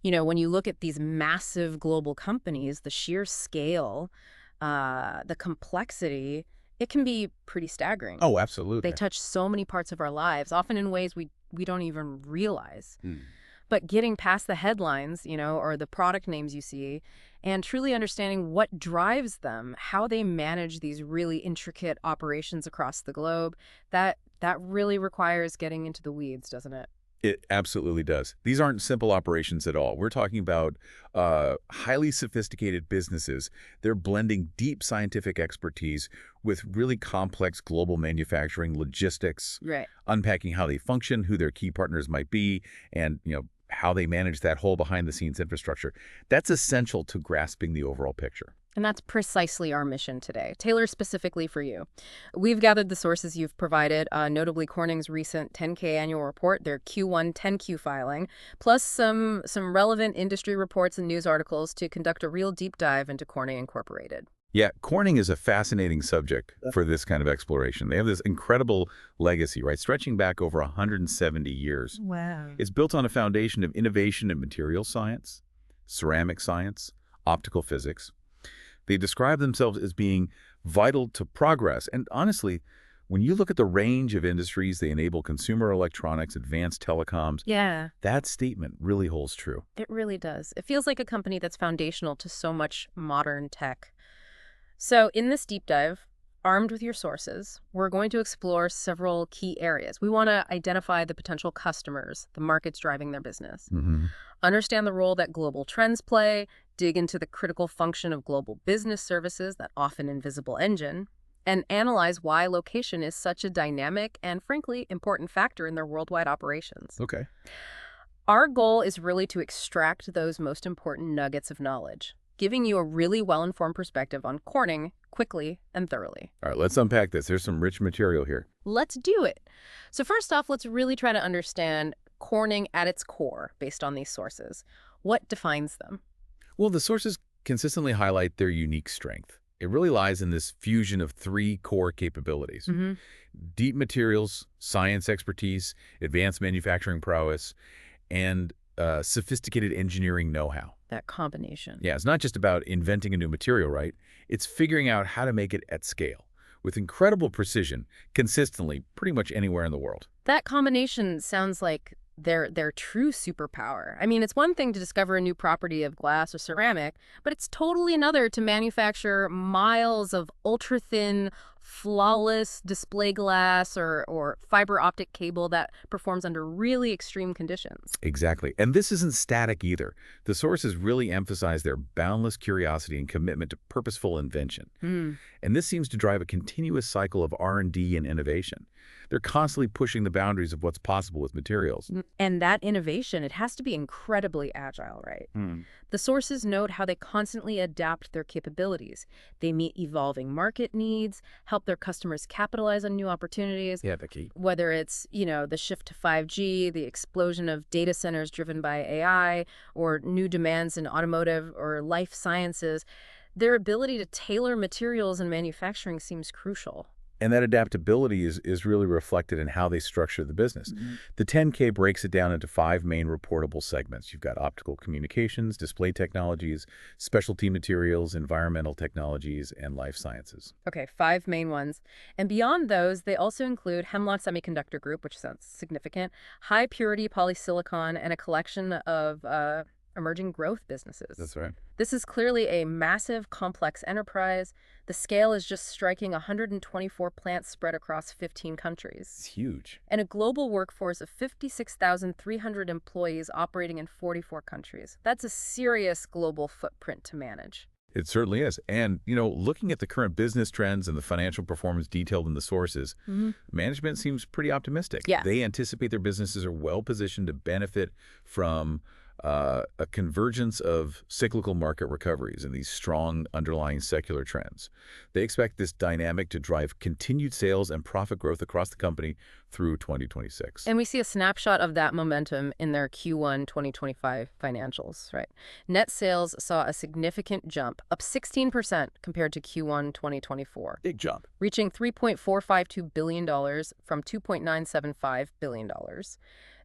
When you look at these massive global companies, the sheer scale, the complexity, it can be pretty staggering. Oh, They absolutely. touch so many parts of our lives, often in ways we don't even realize. Mm. But getting past the headlines, or the product names you see, and truly understanding what drives them, how they manage these really intricate operations across the globe, that really requires getting into the weeds, doesn't it? It absolutely does. These aren't simple operations at all. We're talking about highly sophisticated businesses. They're blending deep scientific expertise with really complex global manufacturing logistics, Right. unpacking how they function, who their key partners might be, and how they manage that whole behind-the-scenes infrastructure. That's essential to grasping the overall picture. And that's precisely our mission today, tailored specifically for you. We've gathered the sources you've provided, notably Corning's recent 10K annual report, their Q1 10Q filing, plus some relevant industry reports and news articles to conduct a real deep dive into Corning Incorporated. Yeah, Corning is a fascinating subject for this kind of exploration. They have this incredible legacy, right, stretching back over 170 years. Wow. It's built on a foundation of innovation in material science, ceramic science, optical physics. They describe themselves as being vital to progress. And honestly, when you look at the range of industries they enable, consumer electronics, advanced telecoms, Yeah, that statement really holds true. it really does. It feels like a company that's foundational to so much modern tech. So, in this deep dive, armed with your sources, we're going to explore several key areas. We want to identify the potential customers, the markets driving their business, Hmm. understand the role that global trends play, dig into the critical function of global business services, that often invisible engine, and analyze why location is such a dynamic and, frankly, important factor in their worldwide operations. Okay. Our goal is really to extract those most important nuggets of knowledge, giving you a really well-informed perspective on Corning quickly and thoroughly. All right, let's unpack this. There's some rich material here. Let's do it. So first off, let's really try to understand Corning at its core based on these sources. What defines them? Well, the sources consistently highlight their unique strength. It really lies in this fusion of three core capabilities: Hmm. deep materials, science expertise, advanced manufacturing prowess, and sophisticated engineering know-how. That combination. Yeah, it's not just about inventing a new material, right? It's figuring out how to make it at scale with incredible precision, consistently, pretty much anywhere in the world. That combination sounds like their true superpower. I mean, it's one thing to discover a new property of glass or ceramic, but it's totally another to manufacture miles of ultra-thin, flawless display glass or fiber optic cable that performs under really extreme conditions. Exactly. And this isn't static either. The sources really emphasize their boundless curiosity and commitment to purposeful invention. Hmm. And this seems to drive a continuous cycle of R&D and innovation. They're constantly pushing the boundaries of what's possible with materials. And that innovation, it has to be incredibly agile, right? Hmm. The sources note how they constantly adapt their capabilities. They meet evolving market needs, help their customers capitalize on new opportunities, Yeah, Vicky. whether it's, the shift to 5G, the explosion of data centers driven by AI, or new demands in automotive or life sciences. Their ability to tailor materials and manufacturing seems crucial. And that adaptability is really reflected in how they structure the business. Mhm. The 10K breaks it down into five main reportable segments. You've got optical communications, display technologies, specialty materials, environmental technologies, and life sciences. Okay, five main ones. And beyond those, they also include Hemlock Semiconductor Group, which sounds significant, high purity polysilicon, and a collection of emerging growth businesses. That's right. This is clearly a massive, complex enterprise. The scale is just striking: 124 plants spread across 15 It's countries, huge. and a global workforce of 56,300 employees operating in 44 countries. That's a serious global footprint to manage. It certainly is. And, looking at the current business trends and the financial performance detailed in the sources, Hmm. management seems pretty optimistic. Yeah. They anticipate their businesses are well positioned to benefit from a convergence of cyclical market recoveries and these strong underlying secular trends. They expect this dynamic to drive continued sales and profit growth across the company through 2026. And we see a snapshot of that momentum in their Q1 2025 financials, right? Net sales saw a significant jump, up 16% compared to Q1 2024, Big jump. reaching $3.452 billion from $2.975 billion.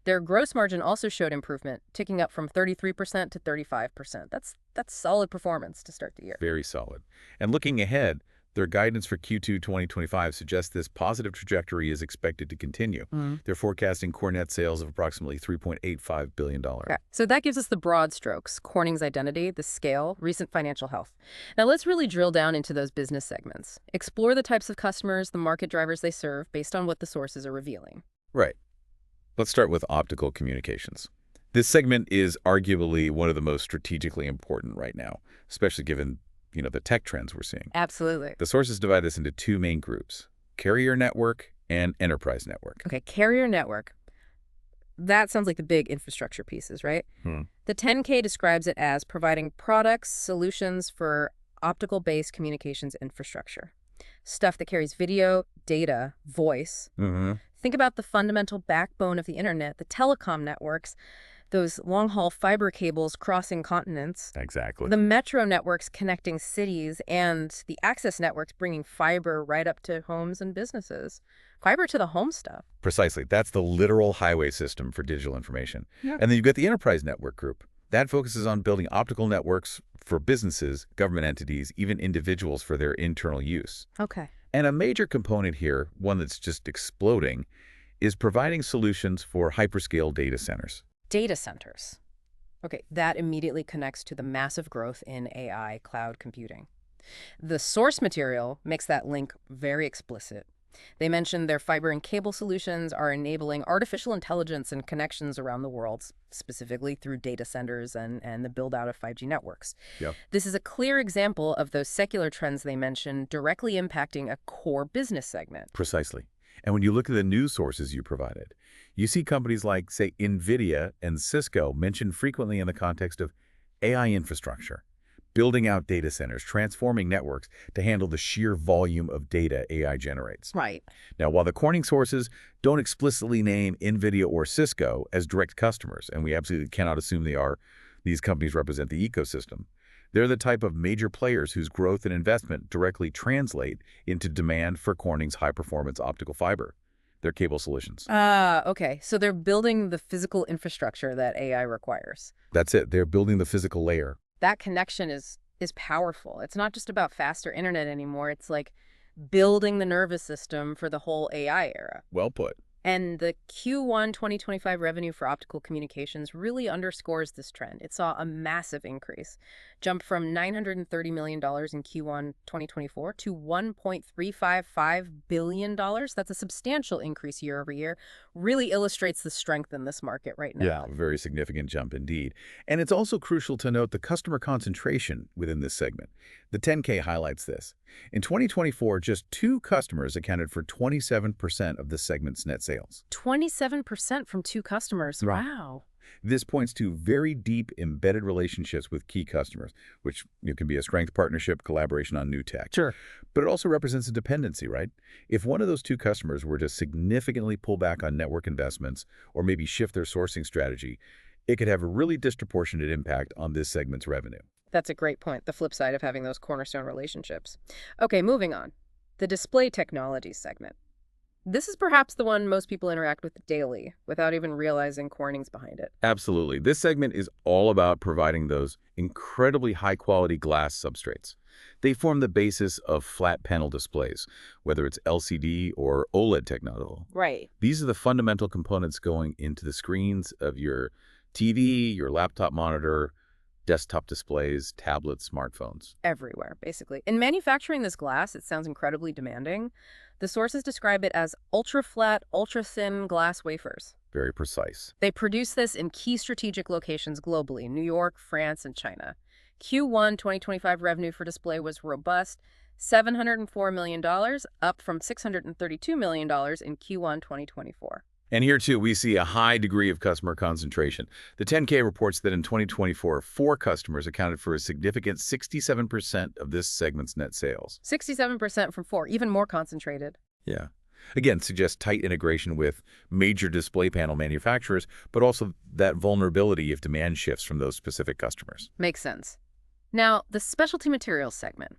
Their gross margin also showed improvement, ticking up from 33% to 35%. That's solid performance to start the year. Very solid. And looking ahead, their guidance for Q2 2025 suggests this positive trajectory is expected to continue. They're forecasting core net sales of approximately $3.85 billion. Okay. So that gives us the broad strokes: Corning's identity, the scale, recent financial health. Now let's really drill down into those business segments. Explore the types of customers, the market drivers they serve based on what the sources are revealing. Right. Let's start with optical communications. This segment is arguably one of the most strategically important right now, especially given the tech trends we're seeing. Absolutely. The sources divide this into two main groups: carrier network and enterprise network. Okay, carrier network. That sounds like the big infrastructure pieces, right? The 10K describes it as providing products, solutions for optical-based communications infrastructure. Stuff that carries video, data, voice. Think about the fundamental backbone of the internet, the telecom networks, those long-haul fiber cables crossing continents. Exactly. The metro networks connecting cities, and the access networks bringing fiber right up to homes and businesses. Fiber to the home stuff. Precisely. That's the literal highway system for digital information. Yeah. And then you've got the enterprise network group. That focuses on building optical networks for businesses, government entities, even individuals for their internal use. Okay. And a major component here, one that's just exploding, is providing solutions for hyperscale data centers. Data centers. Okay, that immediately connects to the massive growth in AI cloud computing. The source material makes that link very explicit. They mentioned their fiber and cable solutions are enabling artificial intelligence and connections around the world, specifically through data centers and the build-out of 5G networks. Yep. This is a clear example of those secular trends they mentioned directly impacting a core business segment. Precisely. And when you look at the news sources you provided, you see companies like, say, NVIDIA and Cisco mentioned frequently in the context of AI infrastructure, building out data centers, transforming networks to handle the sheer volume of data AI generates. Right. Now, while the Corning sources don't explicitly name NVIDIA or Cisco as direct customers, and we absolutely cannot assume they are, these companies represent the ecosystem, they're the type of major players whose growth and investment directly translate into demand for Corning's high-performance optical fiber, their cable solutions. Okay. So they're building the physical infrastructure that AI requires. That's it. They're building the physical layer. That connection is powerful. It's not just about faster internet anymore. It's like building the nervous system for the whole AI era. Well put. And the Q1 2025 revenue for optical communications really underscores this trend. It saw a massive increase, jumped from $930 million in Q1 2024 to $1.355 billion. That's a substantial increase year over year. Really illustrates the strength in this market right now. Yeah, very significant jump indeed. And it's also crucial to note the customer concentration within this segment. The 10K highlights this. In 2024, just 2 customers accounted for 27% of the segment's net sales. 27% from 2 customers. Right. Wow. This points to very deep embedded relationships with key customers, which can be a strength partnership, collaboration on new tech. Sure. But it also represents a dependency, right? If one of those 2 customers were to significantly pull back on network investments or maybe shift their sourcing strategy, it could have a really disproportionate impact on this segment's revenue. That's a great point, the flip side of having those cornerstone relationships. Okay, moving on. The display technologies segment. This is perhaps the one most people interact with daily without even realizing Corning's behind it. Absolutely. This segment is all about providing those incredibly high-quality glass substrates. They form the basis of flat panel displays, whether it's LCD or OLED technology. Right. These are the fundamental components going into the screens of your TV, your laptop monitor, desktop displays, tablets, smartphones. Everywhere, basically. In manufacturing this glass, it sounds incredibly demanding. The sources describe it as ultra-flat, ultra-thin glass wafers. Very precise. They produce this in key strategic locations globally: New York, France, and China. Q1 2025 revenue for display was robust, $704 million, up from $632 million in Q1 2024. And here, too, we see a high degree of customer concentration. The 10K reports that in 2024, 4 customers accounted for a significant 67% of this segment's net sales. 67% from 4, even more concentrated. Yeah. Again, suggests tight integration with major display panel manufacturers, but also that vulnerability if demand shifts from those specific customers. Makes sense. Now, the specialty materials segment.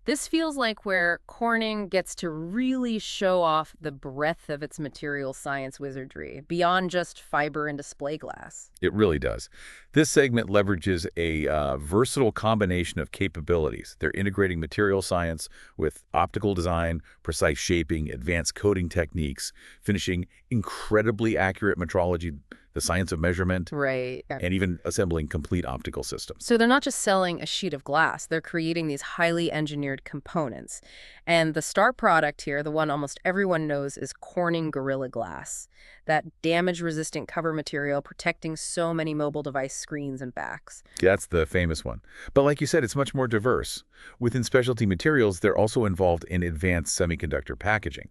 This feels like where Corning gets to really show off the breadth of its material science wizardry, beyond just fiber and display glass. It really does. This segment leverages a versatile combination of capabilities. They're integrating material science with optical design, precise shaping, advanced coating techniques, finishing incredibly accurate metrology, the science of measurement, Right. and even assembling complete optical systems. So they're not just selling a sheet of glass, they're creating these highly engineered components. And the star product here, the one almost everyone knows, is Corning Gorilla Glass, that damage-resistant cover material protecting so many mobile device screens and backs. That's the famous one. But like you said, it's much more diverse. Within specialty materials, they're also involved in advanced semiconductor packaging.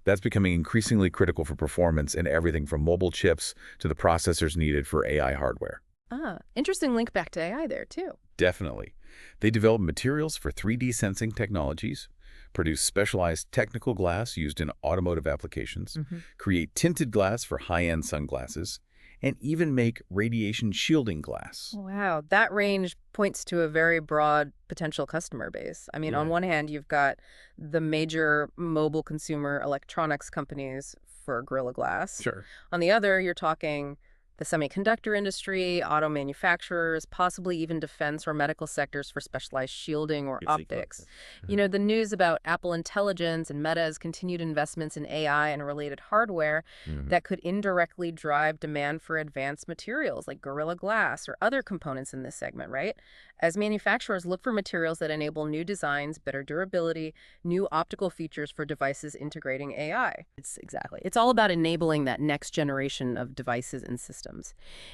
That's becoming increasingly critical for performance in everything from mobile chips to the processors needed for AI hardware. Ah, interesting link back to AI there, too. Definitely. They develop materials for 3D sensing technologies, produce specialized technical glass used in automotive applications, create tinted glass for high-end sunglasses, and even make radiation shielding glass. Wow, that range points to a very broad potential customer base. I mean, on one hand, you've got the major mobile consumer electronics companies for Gorilla Glass. Sure. On the other, you're talking the semiconductor industry, auto manufacturers, possibly even defense or medical sectors for specialized shielding or optics. You know, the news about Apple Intelligence and Meta's continued investments in AI and related hardware that could indirectly drive demand for advanced materials like Gorilla Glass or other components in this segment, right? As manufacturers look for materials that enable new designs, better durability, new optical features for devices integrating AI. It's all about enabling that next generation of devices and systems.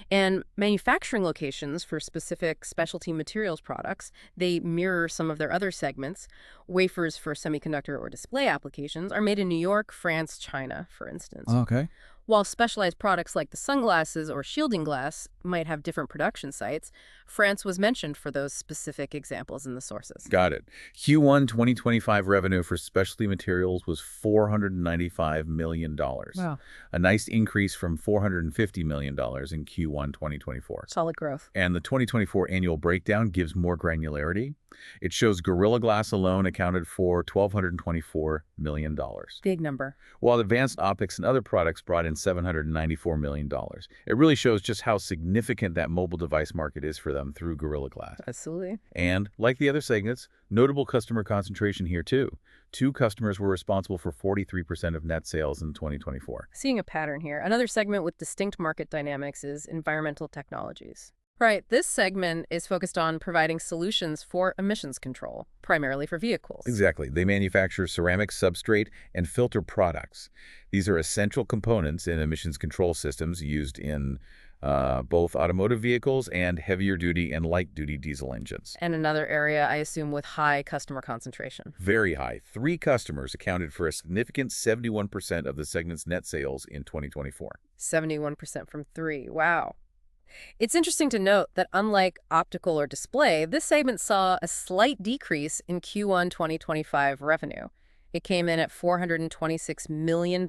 And manufacturing locations for specific specialty materials products, they mirror some of their other segments. Wafers for semiconductor or display applications are made in New York, France, China, for instance. Okay. While specialized products like the sunglasses or shielding glass might have different production sites, France was mentioned for those specific examples in the sources. Got it. Q1 2025 revenue for specialty materials was $495 million. Wow. A nice increase from $450 million in Q1 2024. Solid growth. And the 2024 annual breakdown gives more granularity. It shows Gorilla Glass alone accounted for $1,224 million, Big number. while advanced optics and other products brought in $794 million. It really shows just how significant that mobile device market is for them through Gorilla Glass. Absolutely. And, like the other segments, notable customer concentration here too. 2 customers were responsible for 43% of net sales in 2024. Seeing a pattern here. Another segment with distinct market dynamics is environmental technologies. Right, this segment is focused on providing solutions for emissions control, primarily for vehicles. Exactly. They manufacture ceramic substrate and filter products. These are essential components in emissions control systems used in both automotive vehicles and heavier-duty and light-duty diesel engines. And another area, I assume, with high customer concentration. Very high. 3 customers accounted for a significant 71% of the segment's net sales in 2024. 71% from 3. Wow. It's interesting to note that unlike optical or display, this segment saw a slight decrease in Q1 2025 revenue. It came in at $426 million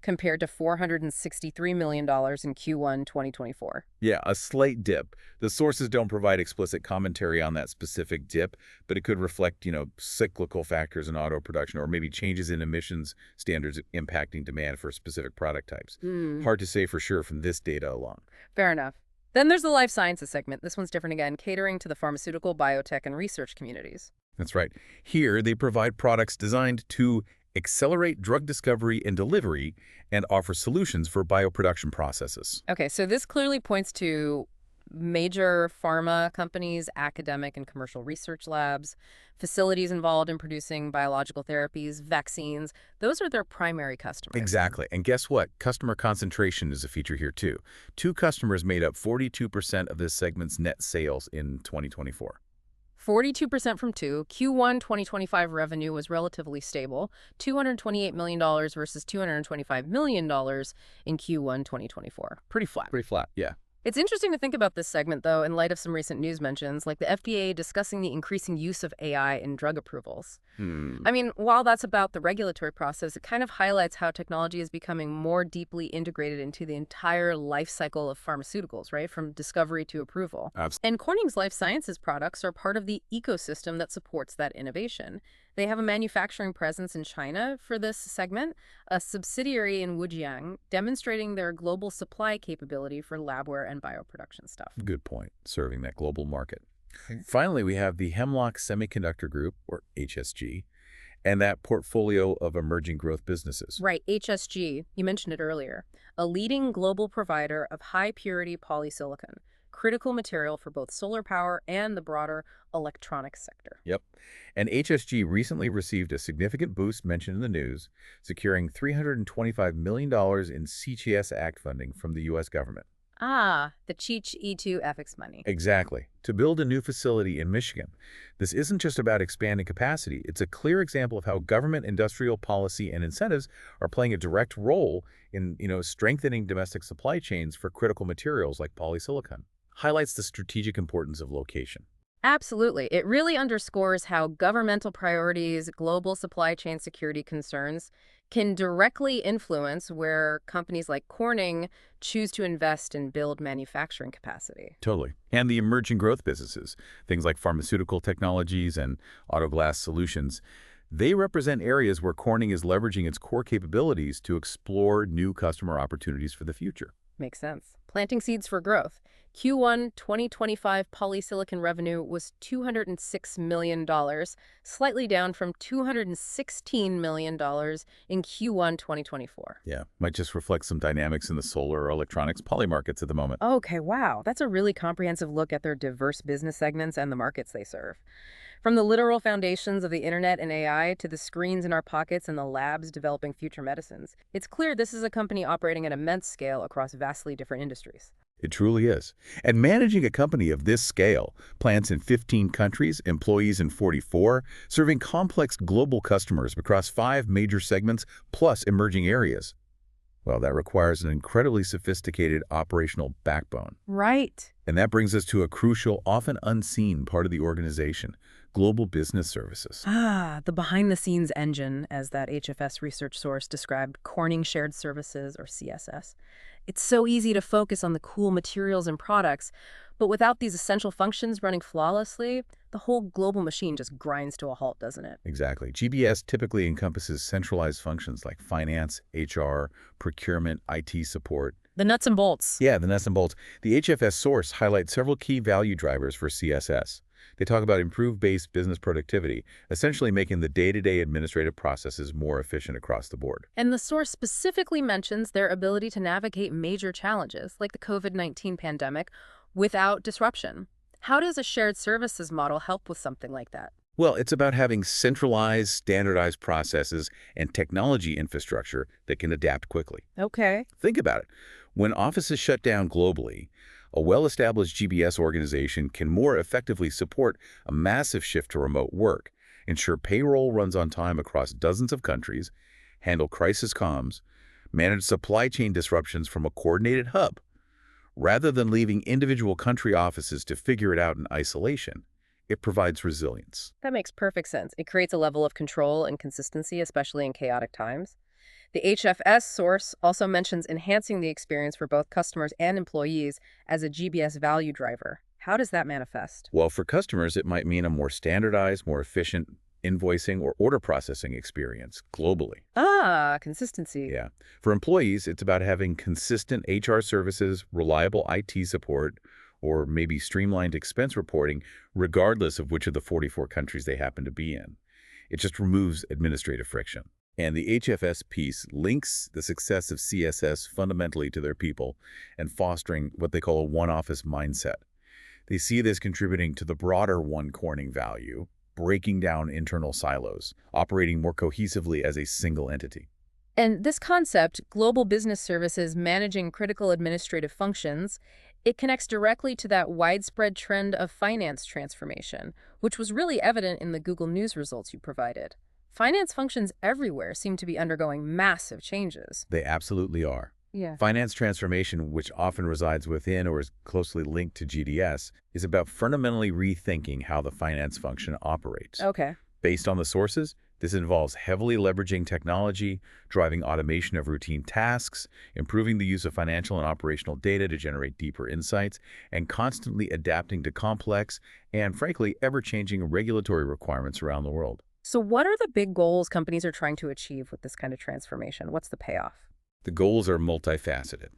compared to $463 million in Q1 2024. Yeah, a slight dip. The sources don't provide explicit commentary on that specific dip, but it could reflect, cyclical factors in auto production or maybe changes in emissions standards impacting demand for specific product types. Hard to say for sure from this data alone. Fair enough. Then there's the life sciences segment. This one's different again, catering to the pharmaceutical, biotech, and research communities. That's right. Here, they provide products designed to accelerate drug discovery and delivery and offer solutions for bioproduction processes. Okay, so this clearly points to major pharma companies, academic and commercial research labs, facilities involved in producing biological therapies, vaccines. Those are their primary customers. Exactly. And guess what? Customer concentration is a feature here too. 2 customers made up 42% of this segment's net sales in 2024. 42% from 2. Q1 2025 revenue was relatively stable, $228 million versus $225 million in Q1 2024. Pretty flat. Yeah. It's interesting to think about this segment, though, in light of some recent news mentions, like the FDA discussing the increasing use of AI in drug approvals. Hmm. I mean, while that's about the regulatory process, it kind of highlights how technology is becoming more deeply integrated into the entire life cycle of pharmaceuticals, right? From discovery to approval. And Corning's life sciences products are part of the ecosystem that supports that innovation. They have a manufacturing presence in China for this segment, a subsidiary in Wujiang, demonstrating their global supply capability for labware and bioproduction stuff. Good point, serving that global market. Finally, we have the Hemlock Semiconductor Group, or HSG, and that portfolio of emerging growth businesses. Right, HSG, you mentioned it earlier, a leading global provider of high-purity polysilicon, critical material for both solar power and the broader electronics sector. Yep. And HSG recently received a significant boost mentioned in the news, securing $325 million in CHS Act funding from the U.S. government. Ah, the Cheech E2 ethics money. Exactly. To build a new facility in Michigan. This isn't just about expanding capacity. It's a clear example of how government, industrial policy, and incentives are playing a direct role in, strengthening domestic supply chains for critical materials like polysilicon. Highlights the strategic importance of location. Absolutely. It really underscores how governmental priorities, global supply chain security concerns can directly influence where companies like Corning choose to invest and build manufacturing capacity. Totally. And the emerging growth businesses, things like pharmaceutical technologies and auto glass solutions, they represent areas where Corning is leveraging its core capabilities to explore new customer opportunities for the future. Makes sense. Planting seeds for growth. Q1 2025 polysilicon revenue was $206 million, slightly down from $216 million in Q1 2024. Yeah, might just reflect some dynamics in the solar or electronics poly markets at the moment. Okay, wow. That's a really comprehensive look at their diverse business segments and the markets they serve. From the literal foundations of the internet and AI to the screens in our pockets and the labs developing future medicines, it's clear this is a company operating at immense scale across vastly different industries. It truly is. And managing a company of this scale, plants in 15 countries, employees in 44, serving complex global customers across 5 major segments plus emerging areas. Well, that requires an incredibly sophisticated operational backbone. Right. And that brings us to a crucial, often unseen part of the organization, global business services. Ah, the behind-the-scenes engine, as that HFS research source described, Corning Shared Services, or CSS. It's so easy to focus on the cool materials and products, but without these essential functions running flawlessly, the whole global machine just grinds to a halt, doesn't it? Exactly. GBS typically encompasses centralized functions like finance, HR, procurement, IT support. The nuts and bolts. Yeah, the nuts and bolts. The HFS source highlights several key value drivers for CSS. They talk about improved base business productivity, essentially making the day-to-day administrative processes more efficient across the board. And the source specifically mentions their ability to navigate major challenges, like the COVID-19 pandemic, without disruption. How does a shared services model help with something like that? Well, it's about having centralized, standardized processes and technology infrastructure that can adapt quickly. Okay. Think about it. When offices shut down globally, a well-established GBS organization can more effectively support a massive shift to remote work, ensure payroll runs on time across dozens of countries, handle crisis comms, manage supply chain disruptions from a coordinated hub. Rather than leaving individual country offices to figure it out in isolation, it provides resilience. That makes perfect sense. It creates a level of control and consistency, especially in chaotic times. The HFS source also mentions enhancing the experience for both customers and employees as a GBS value driver. How does that manifest? Well, for customers, it might mean a more standardized, more efficient invoicing or order processing experience globally. Ah, consistency. Yeah. For employees, it's about having consistent HR services, reliable IT support, or maybe streamlined expense reporting, regardless of which of the 44 countries they happen to be in. It just removes administrative friction. And the HFS piece links the success of CSS fundamentally to their people and fostering what they call a one-office mindset. They see this contributing to the broader One Corning value, breaking down internal silos, operating more cohesively as a single entity. And this concept, global business services managing critical administrative functions, it connects directly to that widespread trend of finance transformation, which was really evident in the Google News results you provided. Finance functions everywhere seem to be undergoing massive changes. They absolutely are. Yeah. Finance transformation, which often resides within or is closely linked to GDS, is about fundamentally rethinking how the finance function operates. Okay. Based on the sources, this involves heavily leveraging technology, driving automation of routine tasks, improving the use of financial and operational data to generate deeper insights, and constantly adapting to complex and, frankly, ever-changing regulatory requirements around the world. So what are the big goals companies are trying to achieve with this kind of transformation? What's the payoff? The goals are multifaceted.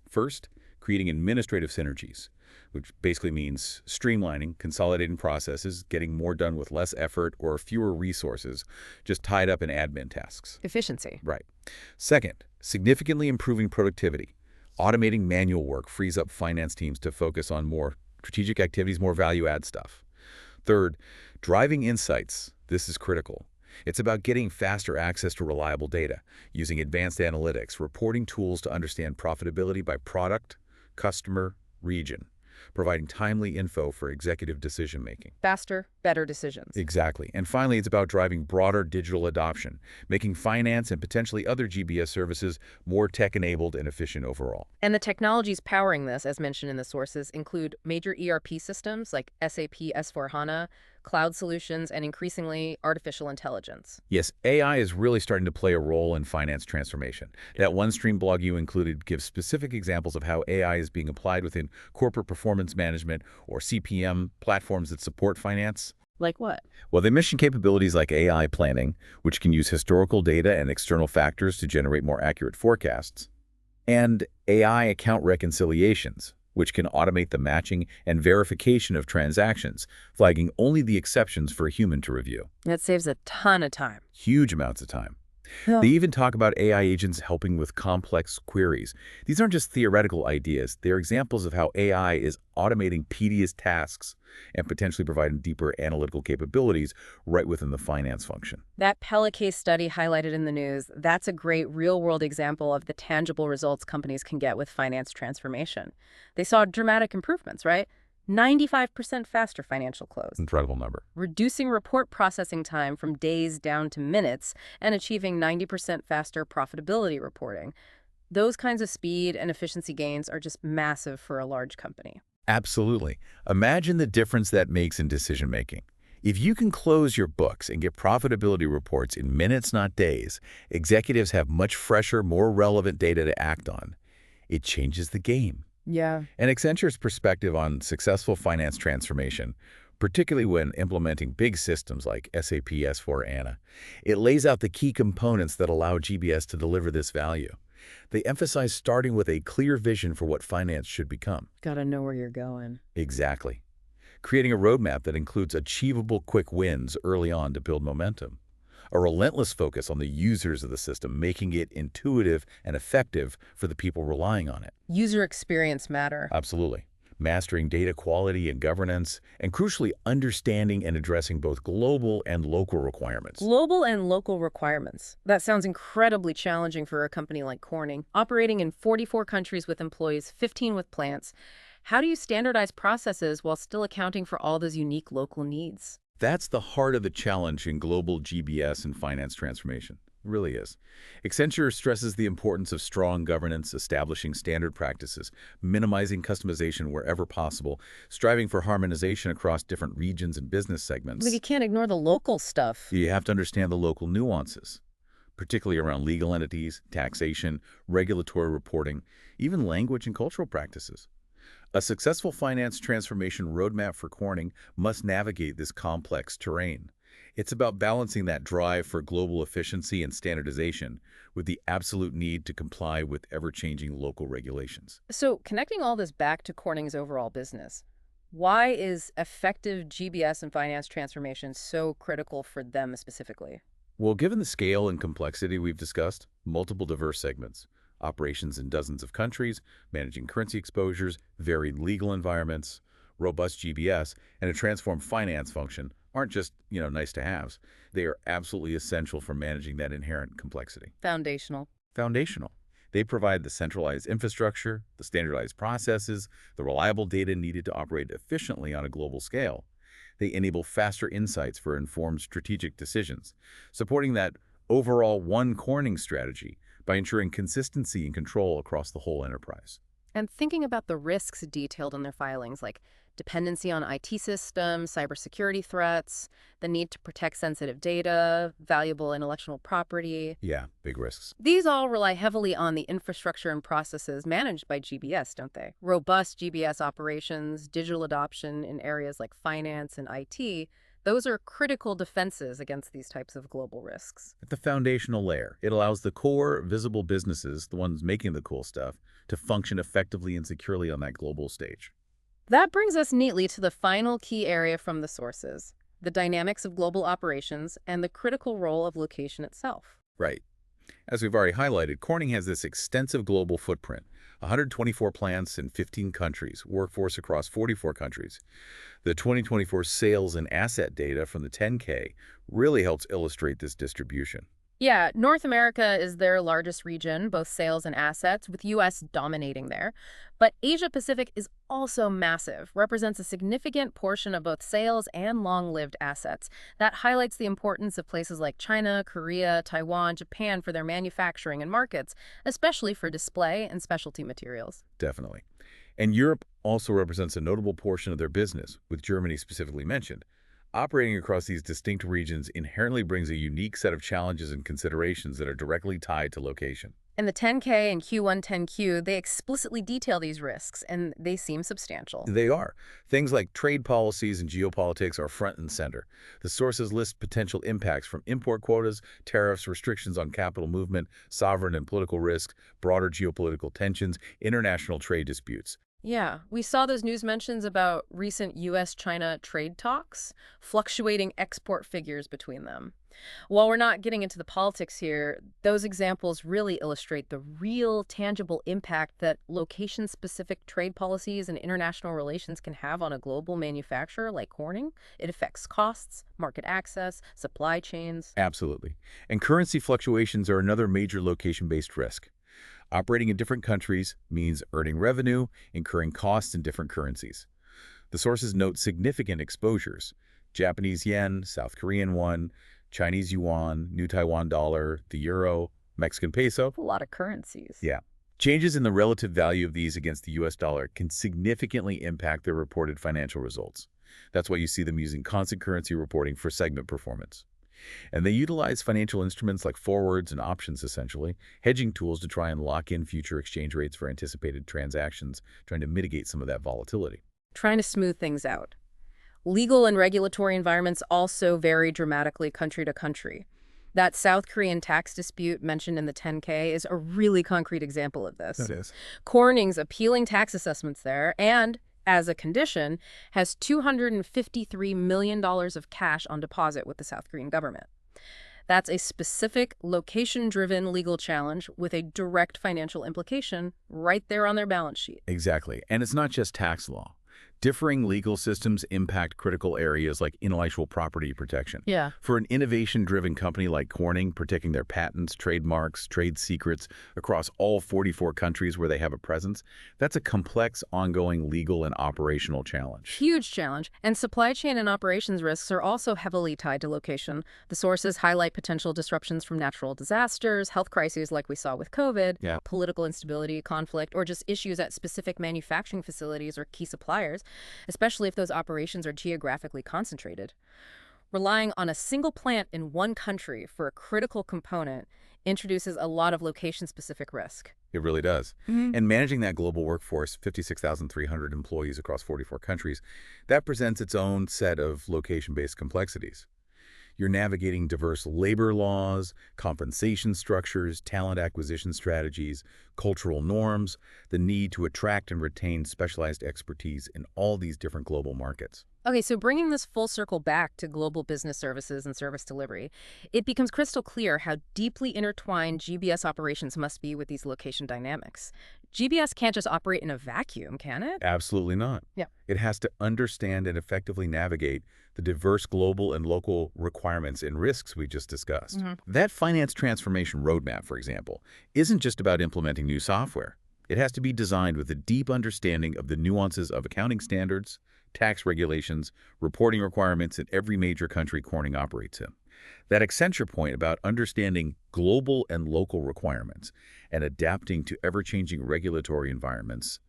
First, creating administrative synergies, which basically means streamlining, consolidating processes, getting more done with less effort or fewer resources just tied up in admin tasks. Efficiency. Right. Second, significantly improving productivity. Automating manual work frees up finance teams to focus on more strategic activities, more value-add stuff. Third, driving insights. This is critical. It's about getting faster access to reliable data, using advanced analytics, reporting tools to understand profitability by product, customer, region, providing timely info for executive decision-making. Faster, better decisions. Exactly. And finally, it's about driving broader digital adoption, making finance and potentially other GBS services more tech-enabled and efficient overall. And the technologies powering this, as mentioned in the sources, include major ERP systems like SAP S/4HANA, cloud solutions, and increasingly artificial intelligence. Yes, AI is really starting to play a role in finance transformation. That OneStream blog you included gives specific examples of how AI is being applied within corporate performance management or CPM platforms that support finance. Like what? Well, they mention capabilities like AI planning, which can use historical data and external factors to generate more accurate forecasts, and AI account reconciliations, which can automate the matching and verification of transactions, flagging only the exceptions for a human to review. That saves a ton of time. Huge amounts of time. Yeah. They even talk about AI agents helping with complex queries. These aren't just theoretical ideas. They're examples of how AI is automating tedious tasks and potentially providing deeper analytical capabilities right within the finance function. That Pella case study highlighted in the news, that's a great real-world example of the tangible results companies can get with finance transformation. They saw dramatic improvements, right? 95% faster financial close, Incredible number. reducing report processing time from days down to minutes, and achieving 90% faster profitability reporting. Those kinds of speed and efficiency gains are just massive for a large company. Absolutely. Imagine the difference that makes in decision-making. If you can close your books and get profitability reports in minutes, not days, executives have much fresher, more relevant data to act on. It changes the game. Yeah. And Accenture's perspective on successful finance transformation, particularly when implementing big systems like SAP S/4HANA, it lays out the key components that allow GBS to deliver this value. They emphasize starting with a clear vision for what finance should become. Gotta know where you're going. Exactly. Creating a roadmap that includes achievable quick wins early on to build momentum. A relentless focus on the users of the system, making it intuitive and effective for the people relying on it. User experience matter. Absolutely. Mastering data quality and governance, and crucially, understanding and addressing both global and local requirements. Global and local requirements. That sounds incredibly challenging for a company like Corning, operating in 44 countries with employees, 15 with plants. How do you standardize processes while still accounting for all those unique local needs? That's the heart of the challenge in global GBS and finance transformation. It really is. Accenture stresses the importance of strong governance, establishing standard practices, minimizing customization wherever possible, striving for harmonization across different regions and business segments. But you can't ignore the local stuff. You have to understand the local nuances, particularly around legal entities, taxation, regulatory reporting, even language and cultural practices. A successful finance transformation roadmap for Corning must navigate this complex terrain. It's about balancing that drive for global efficiency and standardization with the absolute need to comply with ever-changing local regulations. So connecting all this back to Corning's overall business, why is effective GBS and finance transformation so critical for them specifically? Well, given the scale and complexity we've discussed, multiple diverse segments, operations in dozens of countries, managing currency exposures, varied legal environments, robust GBS, and a transformed finance function aren't just, nice to haves. They are absolutely essential for managing that inherent complexity. Foundational. Foundational. They provide the centralized infrastructure, the standardized processes, the reliable data needed to operate efficiently on a global scale. They enable faster insights for informed strategic decisions, supporting that overall One Corning strategy by ensuring consistency and control across the whole enterprise. And thinking about the risks detailed in their filings, like dependency on IT systems, cybersecurity threats, the need to protect sensitive data, valuable intellectual property. Yeah, big risks. These all rely heavily on the infrastructure and processes managed by GBS, don't they? Robust GBS operations, digital adoption in areas like finance and IT, those are critical defenses against these types of global risks. At the foundational layer, it allows the core, visible businesses, the ones making the cool stuff, to function effectively and securely on that global stage. That brings us neatly to the final key area from the sources, the dynamics of global operations and the critical role of location itself. Right. As we've already highlighted, Corning has this extensive global footprint, 124 plants in 15 countries, workforce across 44 countries. The 2024 sales and asset data from the 10K really helps illustrate this distribution. Yeah, North America is their largest region, both sales and assets, with U.S. dominating there. But Asia-Pacific is also massive, represents a significant portion of both sales and long-lived assets. That highlights the importance of places like China, Korea, Taiwan, Japan for their manufacturing and markets, especially for display and specialty materials. Definitely. And Europe also represents a notable portion of their business, with Germany specifically mentioned. Operating across these distinct regions inherently brings a unique set of challenges and considerations that are directly tied to location. In the 10K and Q1 10Q, they explicitly detail these risks, and they seem substantial. They are. Things like trade policies and geopolitics are front and center. The sources list potential impacts from import quotas, tariffs, restrictions on capital movement, sovereign and political risk, broader geopolitical tensions, international trade disputes. Yeah, we saw those news mentions about recent U.S.-China trade talks, fluctuating export figures between them. While we're not getting into the politics here, those examples really illustrate the real, tangible impact that location-specific trade policies and international relations can have on a global manufacturer like Corning. It affects costs, market access, supply chains. Absolutely. And currency fluctuations are another major location-based risk. Operating in different countries means earning revenue, incurring costs in different currencies. The sources note significant exposures: Japanese yen, South Korean won, Chinese yuan, New Taiwan dollar, the euro, Mexican peso. A lot of currencies. Yeah. Changes in the relative value of these against the US dollar can significantly impact their reported financial results. That's why you see them using constant currency reporting for segment performance. And they utilize financial instruments like forwards and options, essentially, hedging tools to try and lock in future exchange rates for anticipated transactions, trying to mitigate some of that volatility. Trying to smooth things out. Legal and regulatory environments also vary dramatically country to country. That South Korean tax dispute mentioned in the 10K is a really concrete example of this. That is. Corning's appealing tax assessments there and, as a condition, has $253 million of cash on deposit with the South Korean government. That's a specific, location-driven legal challenge with a direct financial implication right there on their balance sheet. Exactly. And it's not just tax law. Differing legal systems impact critical areas like intellectual property protection. Yeah. For an innovation-driven company like Corning, protecting their patents, trademarks, trade secrets across all 44 countries where they have a presence, that's a complex, ongoing legal and operational challenge. Huge challenge. And supply chain and operations risks are also heavily tied to location. The sources highlight potential disruptions from natural disasters, health crises like we saw with COVID, political instability, conflict, or just issues at specific manufacturing facilities or key suppliers, especially if those operations are geographically concentrated. Relying on a single plant in one country for a critical component introduces a lot of location-specific risk. It really does. And managing that global workforce, 56,300 employees across 44 countries, that presents its own set of location-based complexities. You're navigating diverse labor laws, compensation structures, talent acquisition strategies, cultural norms, the need to attract and retain specialized expertise in all these different global markets. Okay, so bringing this full circle back to global business services and service delivery, it becomes crystal clear how deeply intertwined GBS operations must be with these location dynamics. GBS can't just operate in a vacuum, can it? Absolutely not. Yeah. It has to understand and effectively navigate the diverse global and local requirements and risks we just discussed. That finance transformation roadmap, for example, isn't just about implementing new software. It has to be designed with a deep understanding of the nuances of accounting standards, tax regulations, reporting requirements in every major country Corning operates in. That Accenture point about understanding global and local requirements and adapting to ever-changing regulatory environments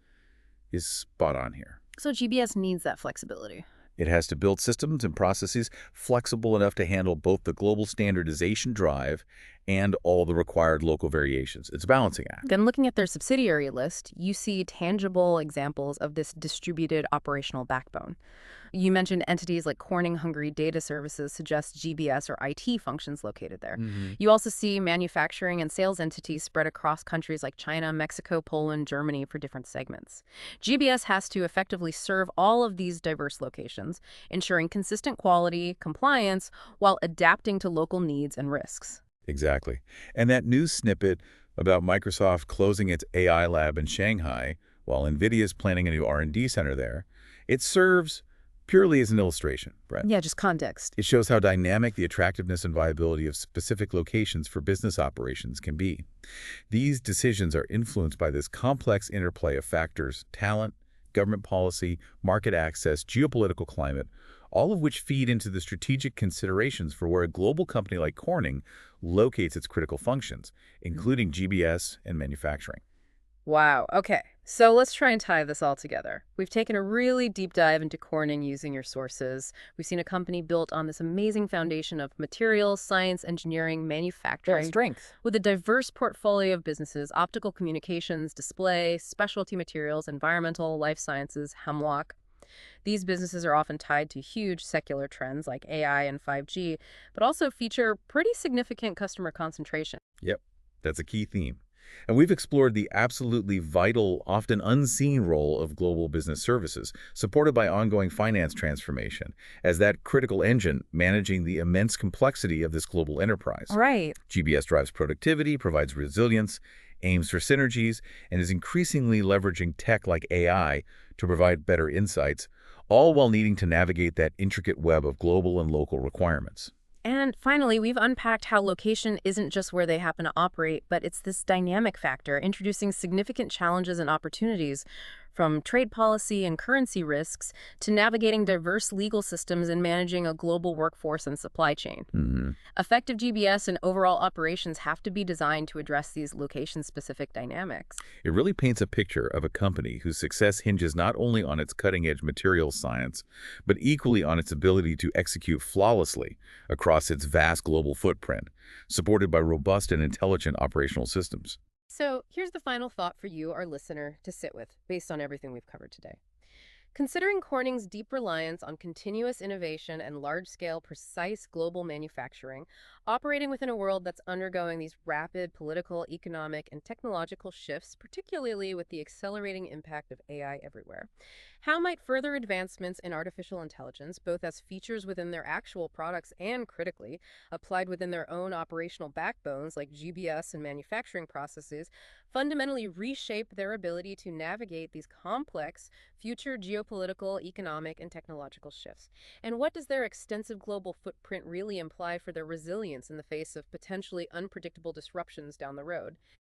is spot on here. So GBS needs that flexibility. It has to build systems and processes flexible enough to handle both the global standardization drive and all the required local variations. It's a balancing act. Then looking at their subsidiary list, you see tangible examples of this distributed operational backbone. You mentioned entities like Corning Hungary Data Services suggest GBS or IT functions located there. hmm You also see manufacturing and sales entities spread across countries like China, Mexico, Poland, Germany for different segments. GBS has to effectively serve all of these diverse locations, ensuring consistent quality, compliance, while adapting to local needs and risks. Exactly. And that news snippet about Microsoft closing its AI lab in Shanghai while NVIDIA is planning a new R&D center there, it serves purely as an illustration, Brett. Yeah, just context. It shows how dynamic the attractiveness and viability of specific locations for business operations can be. These decisions are influenced by this complex interplay of factors: talent, government policy, market access, geopolitical climate, all of which feed into the strategic considerations for where a global company like Corning locates its critical functions, including GBS and manufacturing. Wow. Okay. So let's try and tie this all together. We've taken a really deep dive into Corning using your sources. We've seen a company built on this amazing foundation of materials, science, engineering, manufacturing, Strength. with a diverse portfolio of businesses: optical communications, display, specialty materials, environmental, life sciences, Hemlock. These businesses are often tied to huge secular trends like AI and 5G, but also feature pretty significant customer concentration. Yep, that's a key theme. And we've explored the absolutely vital, often unseen role of global business services, supported by ongoing finance transformation, as that critical engine managing the immense complexity of this global enterprise. Right. GBS drives productivity, provides resilience, aims for synergies, and is increasingly leveraging tech like AI to provide better insights, all while needing to navigate that intricate web of global and local requirements. And finally, we've unpacked how location isn't just where they happen to operate, but it's this dynamic factor, introducing significant challenges and opportunities, from trade policy and currency risks to navigating diverse legal systems and managing a global workforce and supply chain. hmm Effective GBS and overall operations have to be designed to address these location-specific dynamics. It really paints a picture of a company whose success hinges not only on its cutting-edge materials science, but equally on its ability to execute flawlessly across its vast global footprint, supported by robust and intelligent operational systems. So here's the final thought for you, our listener, to sit with, based on everything we've covered today. Considering Corning's deep reliance on continuous innovation and large-scale, precise global manufacturing, operating within a world that's undergoing these rapid political, economic, and technological shifts, particularly with the accelerating impact of AI everywhere, how might further advancements in artificial intelligence, both as features within their actual products and critically applied within their own operational backbones like GBS and manufacturing processes, fundamentally reshape their ability to navigate these complex future geopolitical, economic, and technological shifts? And what does their extensive global footprint really imply for their resilience in the face of potentially unpredictable disruptions down the road?